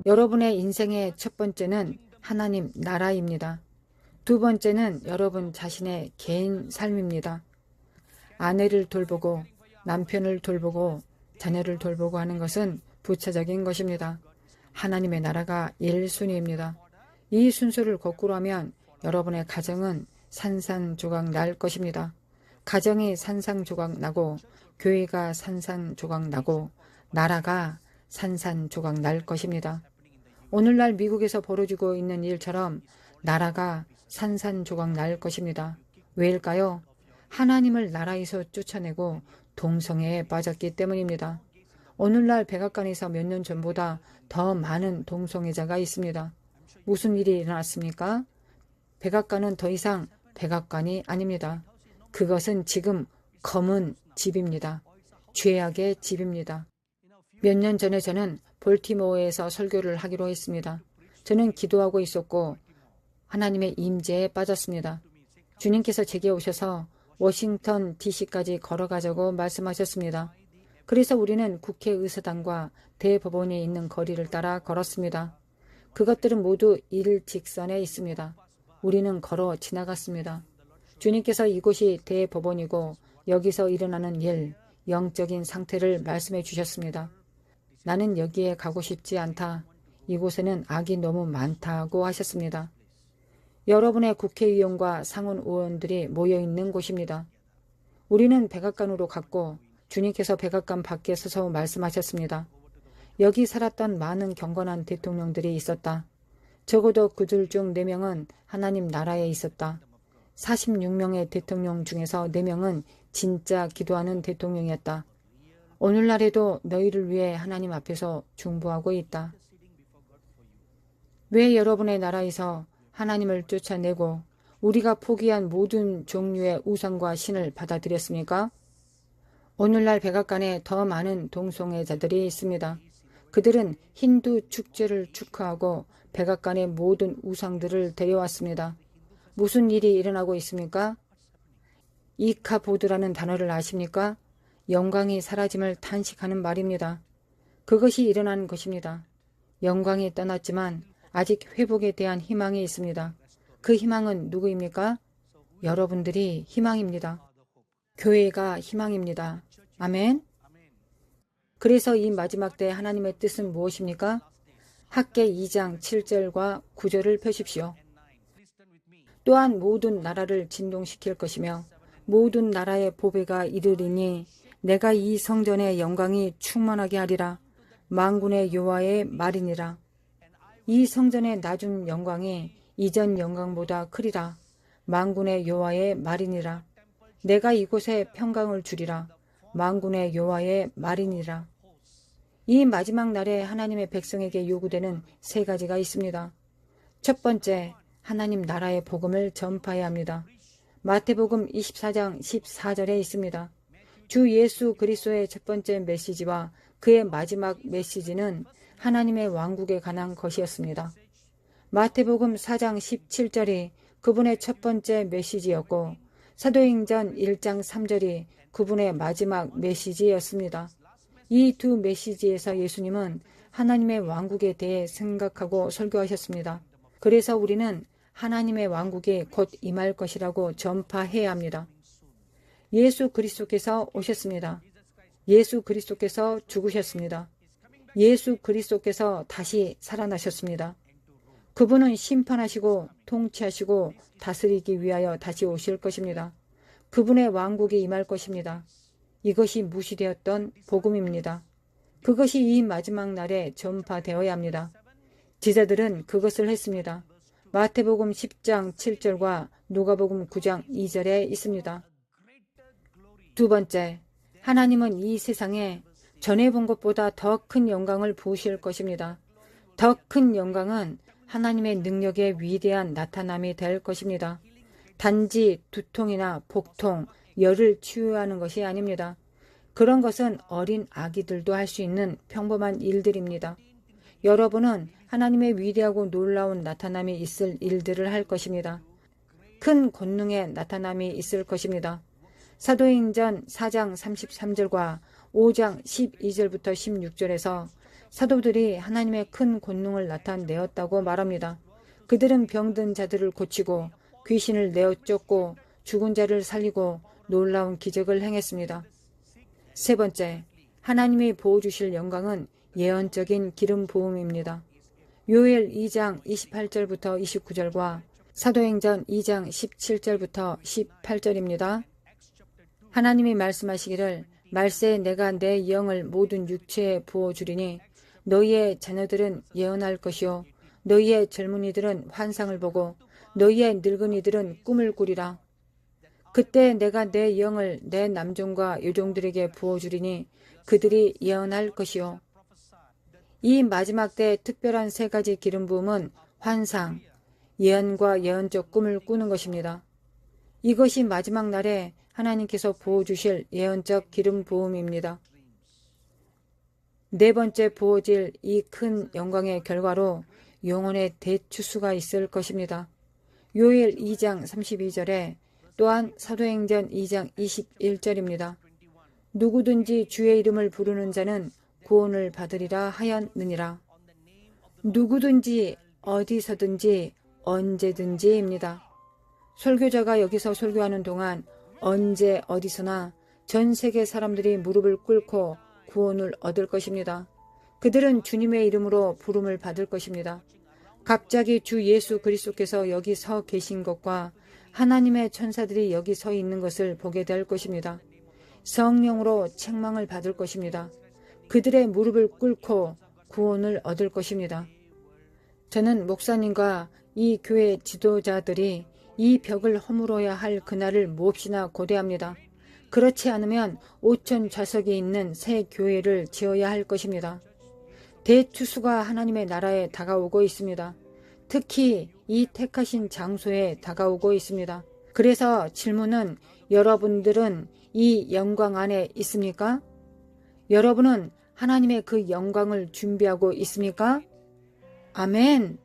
여러분의 인생의 첫 번째는 하나님 나라입니다. 두 번째는 여러분 자신의 개인 삶입니다. 아내를 돌보고 남편을 돌보고 자녀를 돌보고 하는 것은 부차적인 것입니다. 하나님의 나라가 1순위입니다. 이 순서를 거꾸로 하면 여러분의 가정은 산산조각 날 것입니다. 가정이 산산조각 나고 교회가 산산조각 나고 나라가 산산조각 날 것입니다. 오늘날 미국에서 벌어지고 있는 일처럼 나라가 산산조각 날 것입니다. 왜일까요? 하나님을 나라에서 쫓아내고 동성애에 빠졌기 때문입니다. 오늘날 백악관에서 몇 년 전보다 더 많은 동성애자가 있습니다. 무슨 일이 일어났습니까? 백악관은 더 이상 백악관이 아닙니다. 그것은 지금 검은 집입니다. 죄악의 집입니다. 몇 년 전에 저는 볼티모어에서 설교를 하기로 했습니다. 저는 기도하고 있었고 하나님의 임재에 빠졌습니다. 주님께서 제게 오셔서 워싱턴 DC까지 걸어가자고 말씀하셨습니다. 그래서 우리는 국회의사당과 대법원이 있는 거리를 따라 걸었습니다. 그것들은 모두 일직선에 있습니다. 우리는 걸어 지나갔습니다. 주님께서 이곳이 대법원이고 여기서 일어나는 일, 영적인 상태를 말씀해 주셨습니다. 나는 여기에 가고 싶지 않다. 이곳에는 악이 너무 많다고 하셨습니다. 여러분의 국회의원과 상원의원들이 모여있는 곳입니다. 우리는 백악관으로 갔고 주님께서 백악관 밖에 서서 말씀하셨습니다. 여기 살았던 많은 경건한 대통령들이 있었다. 적어도 그들 중 4명은 하나님 나라에 있었다. 46명의 대통령 중에서 4명은 진짜 기도하는 대통령이었다. 오늘날에도 너희를 위해 하나님 앞에서 중보하고 있다. 왜 여러분의 나라에서 하나님을 쫓아내고 우리가 포기한 모든 종류의 우상과 신을 받아들였습니까? 오늘날 백악관에 더 많은 동성애자들이 있습니다. 그들은 힌두 축제를 축하하고 백악관의 모든 우상들을 데려왔습니다. 무슨 일이 일어나고 있습니까? 이카보드라는 단어를 아십니까? 영광이 사라짐을 탄식하는 말입니다. 그것이 일어난 것입니다. 영광이 떠났지만 아직 회복에 대한 희망이 있습니다. 그 희망은 누구입니까? 여러분들이 희망입니다. 교회가 희망입니다. 아멘. 그래서 이 마지막 때 하나님의 뜻은 무엇입니까? 학개 2장 7절과 9절을 펴십시오. 또한 모든 나라를 진동시킬 것이며 모든 나라의 보배가 이르리니 내가 이 성전의 영광이 충만하게 하리라. 만군의 여호와의 말이니라. 이 성전의 낮은 영광이 이전 영광보다 크리라. 만군의 여호와의 말이니라. 내가 이곳에 평강을 주리라. 만군의 여호와의 말이니라. 이 마지막 날에 하나님의 백성에게 요구되는 3가지가 있습니다. 첫 번째, 하나님 나라의 복음을 전파해야 합니다. 마태복음 24장 14절에 있습니다. 주 예수 그리스도의 첫 번째 메시지와 그의 마지막 메시지는 하나님의 왕국에 관한 것이었습니다. 마태복음 4장 17절이 그분의 첫 번째 메시지였고 사도행전 1장 3절이 그분의 마지막 메시지였습니다. 이 두 메시지에서 예수님은 하나님의 왕국에 대해 생각하고 설교하셨습니다. 그래서 우리는 하나님의 왕국이 곧 임할 것이라고 전파해야 합니다. 예수 그리스도께서 오셨습니다. 예수 그리스도께서 죽으셨습니다. 예수 그리스도께서 다시 살아나셨습니다. 그분은 심판하시고 통치하시고 다스리기 위하여 다시 오실 것입니다. 그분의 왕국이 임할 것입니다. 이것이 무시되었던 복음입니다. 그것이 이 마지막 날에 전파되어야 합니다. 지자들은 그것을 했습니다. 마태복음 10장 7절과 누가복음 9장 2절에 있습니다. 두 번째, 하나님은 이 세상에 전에 본 것보다 더 큰 영광을 부으실 것입니다. 더 큰 영광은 하나님의 능력의 위대한 나타남이 될 것입니다. 단지 두통이나 복통, 열을 치유하는 것이 아닙니다. 그런 것은 어린 아기들도 할 수 있는 평범한 일들입니다. 여러분은 하나님의 위대하고 놀라운 나타남이 있을 일들을 할 것입니다. 큰 권능의 나타남이 있을 것입니다. 사도행전 4장 33절과 5장 12절부터 16절에서 사도들이 하나님의 큰 권능을 나타내었다고 말합니다. 그들은 병든 자들을 고치고 귀신을 내어 쫓고 죽은 자를 살리고 놀라운 기적을 행했습니다. 세 번째, 하나님이 보여주실 영광은 예언적인 기름 부음입니다. 요엘 2장 28절부터 29절과 사도행전 2장 17절부터 18절입니다. 하나님이 말씀하시기를 말세에 내가 내 영을 모든 육체에 부어주리니 너희의 자녀들은 예언할 것이요 너희의 젊은이들은 환상을 보고 너희의 늙은이들은 꿈을 꾸리라. 그때 내가 내 영을 내 남종과 여종들에게 부어주리니 그들이 예언할 것이요. 이 마지막 때 특별한 세 가지 기름 부음은 환상, 예언과 예언적 꿈을 꾸는 것입니다. 이것이 마지막 날에 하나님께서 부어주실 예언적 기름 부음입니다. 네 번째 부어질 이 큰 영광의 결과로 영혼의 대추수가 있을 것입니다. 요엘 2장 32절에 또한 사도행전 2장 21절입니다. 누구든지 주의 이름을 부르는 자는 구원을 받으리라 하였느니라. 누구든지 어디서든지 언제든지입니다. 설교자가 여기서 설교하는 동안 언제 어디서나 전 세계 사람들이 무릎을 꿇고 구원을 얻을 것입니다. 그들은 주님의 이름으로 부름을 받을 것입니다. 갑자기 주 예수 그리스도께서 여기 서 계신 것과 하나님의 천사들이 여기 서 있는 것을 보게 될 것입니다. 성령으로 책망을 받을 것입니다. 그들의 무릎을 꿇고 구원을 얻을 것입니다. 저는 목사님과 이 교회 지도자들이 이 벽을 허물어야 할 그날을 몹시나 고대합니다. 그렇지 않으면 5천 좌석이 있는 새 교회를 지어야 할 것입니다. 대추수가 하나님의 나라에 다가오고 있습니다. 특히 이 택하신 장소에 다가오고 있습니다. 그래서 질문은 여러분들은 이 영광 안에 있습니까? 여러분은 하나님의 그 영광을 준비하고 있습니까? 아멘.